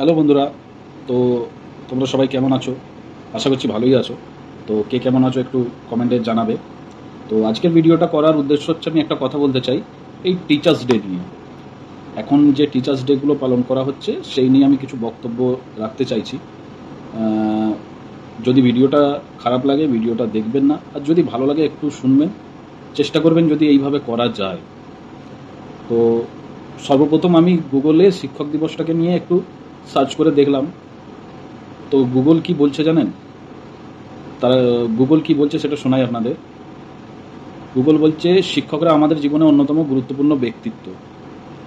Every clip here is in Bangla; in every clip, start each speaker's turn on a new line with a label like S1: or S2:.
S1: হ্যালো বন্ধুরা। তো তোমরা সবাই কেমন আছো? আশা করছি ভালোই আছো। তো কে কেমন আছো একটু কমেন্টে জানাবে। তো আজকের ভিডিওটা করার উদ্দেশ্য হচ্ছে আমি একটা কথা বলতে চাই এই টিচার্স ডে নিয়ে। এখন যে টিচার্স ডেগুলো পালন করা হচ্ছে সেই নিয়ে আমি কিছু বক্তব্য রাখতে চাইছি। যদি ভিডিওটা খারাপ লাগে ভিডিওটা দেখবেন না, আর যদি ভালো লাগে একটু শুনবেন, চেষ্টা করবেন যদি এইভাবে করা যায়। তো সর্বপ্রথম আমি গুগলে শিক্ষক দিবসটাকে নিয়ে একটু সার্চ করে দেখলাম। তো গুগল কি বলছে জানেন? তারা গুগল কি বলছে সেটা শোনাই আপনাদের। গুগল বলছে শিক্ষকরা আমাদের জীবনে অন্যতম গুরুত্বপূর্ণ ব্যক্তিত্ব,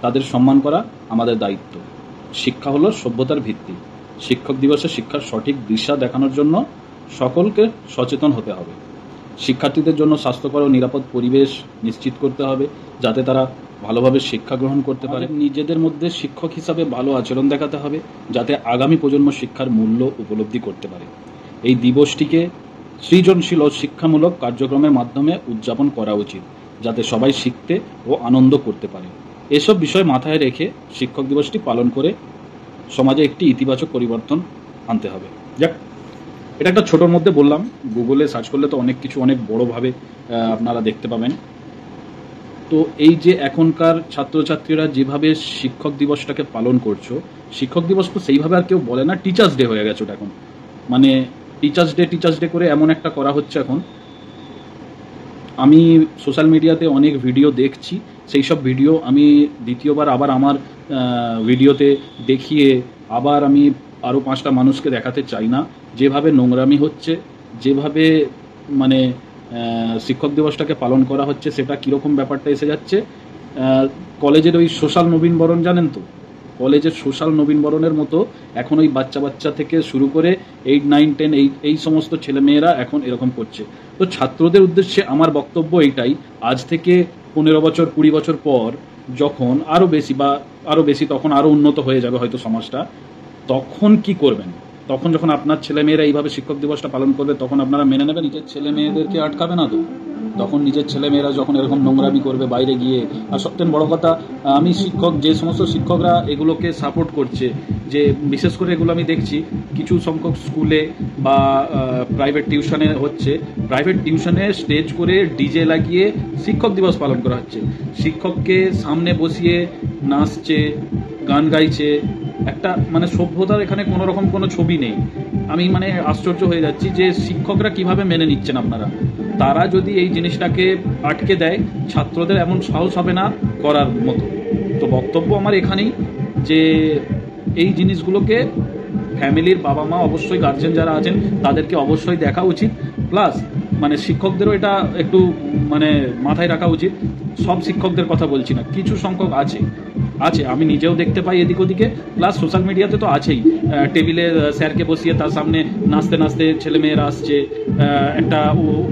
S1: তাদের সম্মান করা আমাদের দায়িত্ব। শিক্ষা হলো সভ্যতার ভিত্তি। শিক্ষক দিবসে শিক্ষার সঠিক দিশা দেখানোর জন্য সকলকে সচেতন হতে হবে। শিক্ষার্থীদের জন্য স্বাস্থ্যকর ও নিরাপদ পরিবেশ নিশ্চিত করতে হবে, যাতে তারা ভালোভাবে শিক্ষা গ্রহণ করতে পারে। নিজেদের মধ্যে শিক্ষক হিসাবে ভালো আচরণ দেখাতে হবে, যাতে আগামী প্রজন্ম শিক্ষার মূল্য উপলব্ধি করতে পারে। এই দিবসটিকে সৃজনশীল ও শিক্ষামূলক কার্যক্রমের মাধ্যমে উদযাপন করা উচিত, যাতে সবাই শিখতে ও আনন্দ করতে পারে। এসব বিষয় মাথায় রেখে শিক্ষক দিবসটি পালন করে সমাজে একটি ইতিবাচক পরিবর্তন আনতে হবে। যাক, এটা একটা ছোটোর মধ্যে বললাম। গুগলে সার্চ করলে তো অনেক কিছু অনেক বড়োভাবে আপনারা দেখতে পাবেন। তো এই যে এখনকার ছাত্রছাত্রীরা যেভাবে শিক্ষক দিবসটাকে পালন করছো, শিক্ষক দিবস তো সেইভাবে আর কেউ বলে না, টিচার্স ডে হয়ে গেছে ওটা এখন। মানে টিচার্স ডে করে এমন একটা করা হচ্ছে এখন। আমি সোশ্যাল মিডিয়াতে অনেক ভিডিও দেখছি, সেই সব ভিডিও আমি দ্বিতীয়বার আবার আমার ভিডিওতে দেখিয়ে আবার আমি আরও 5টা মানুষকে দেখাতে চাই না। যেভাবে নোংরামি হচ্ছে, যেভাবে মানে শিক্ষক দিবসটাকে পালন করা হচ্ছে, সেটা কীরকম ব্যাপারটা এসে যাচ্ছে। কলেজের ওই সোশ্যাল নবীনবরণ জানেন তো, কলেজের সোশ্যাল নবীনবরণের মতো এখন ওই বাচ্চা থেকে শুরু করে 8, 9, 10 এই সমস্ত ছেলেমেয়েরা এখন এরকম করছে। তো ছাত্রদের উদ্দেশ্যে আমার বক্তব্য এইটাই, আজ থেকে 15 বছর 20 বছর পর যখন আরও বেশি তখন আরও উন্নত হয়ে যাবে হয়তো সমাজটা, তখন কি করবেন? তখন যখন আপনার ছেলেমেয়েরা এইভাবে শিক্ষক দিবসটা পালন করবে, তখন আপনারা মেনে নেবেন? নিজের ছেলে মেয়েদেরকে আটকাবে না তো? তখন নিজের ছেলেমেয়েরা যখন এরকম নোংরামি করবে বাইরে গিয়ে। আর সবথেকে বড় কথা, আমি যে সমস্ত শিক্ষকরা এগুলোকে সাপোর্ট করছে, যে বিশেষ করে এগুলো আমি দেখছি কিছু সংখ্যক স্কুলে বা প্রাইভেট টিউশনে হচ্ছে, প্রাইভেট টিউশনে স্টেজ করে ডিজে লাগিয়ে শিক্ষক দিবস পালন করা হচ্ছে। শিক্ষককে সামনে বসিয়ে নাচছে, গান গাইছে, একটা মানে সভ্যতার এখানে কোনো রকম কোনো ছবি নেই। আমি মানে আশ্চর্য হয়ে যাচ্ছি যে শিক্ষকরা কিভাবে মেনে নিচ্ছেন আপনারা। তারা যদি এই জিনিসটাকে আটকে দেয়, ছাত্রদের এমন সাহস হবে না করার মতো। তো বক্তব্য আমার এখানেই যে এই জিনিসগুলোকে ফ্যামিলির বাবা মা, অবশ্যই গার্জেন যারা আছেন তাদেরকে অবশ্যই দেখা উচিত। প্লাস মানে শিক্ষকদেরও এটা একটু মানে মাথায় রাখা উচিত। সব শিক্ষকদের কথা বলছি না, কিছু সংখ্যক আছে, আমি নিজেও দেখতে পাই এদিক ওদিকে। প্লাস সোশ্যাল মিডিয়াতে তো আছেই, টেবিলে স্যারকে বসিয়ে তার সামনে নাচতে নাচতে ছেলেমেয়েরা আসছে। একটা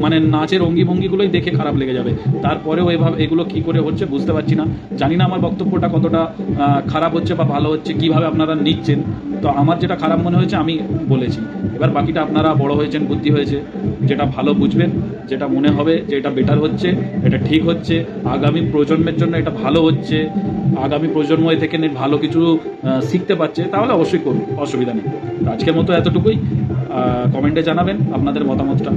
S1: মানে নাচের অঙ্গিভঙ্গিগুলোই দেখে খারাপ লেগে যাবে। তারপরেও এগুলো কী করে হচ্ছে বুঝতে পারছি না। জানি না আমার বক্তব্যটা কতটা খারাপ হচ্ছে বা ভালো হচ্ছে, কীভাবে আপনারা নিচ্ছেন। তো আমার যেটা খারাপ মনে হয়েছে আমি বলেছি। এবার বাকিটা আপনারা বড় হয়েছেন, বুদ্ধি হয়েছে, যেটা ভালো বুঝবেন, যেটা মনে হবে যে এটা বেটার হচ্ছে, এটা ঠিক হচ্ছে, আগামী প্রজন্মের জন্য এটা ভালো হচ্ছে, আগামী প্রজন্ম এ থেকে ভালো কিছু শিখতে পারছে, তাহলে অবশ্যই করুন, অসুবিধা নেই। আজকের মতো এতটুকুই। কমেন্টে জানাবেন আপনাদের মতামতটা।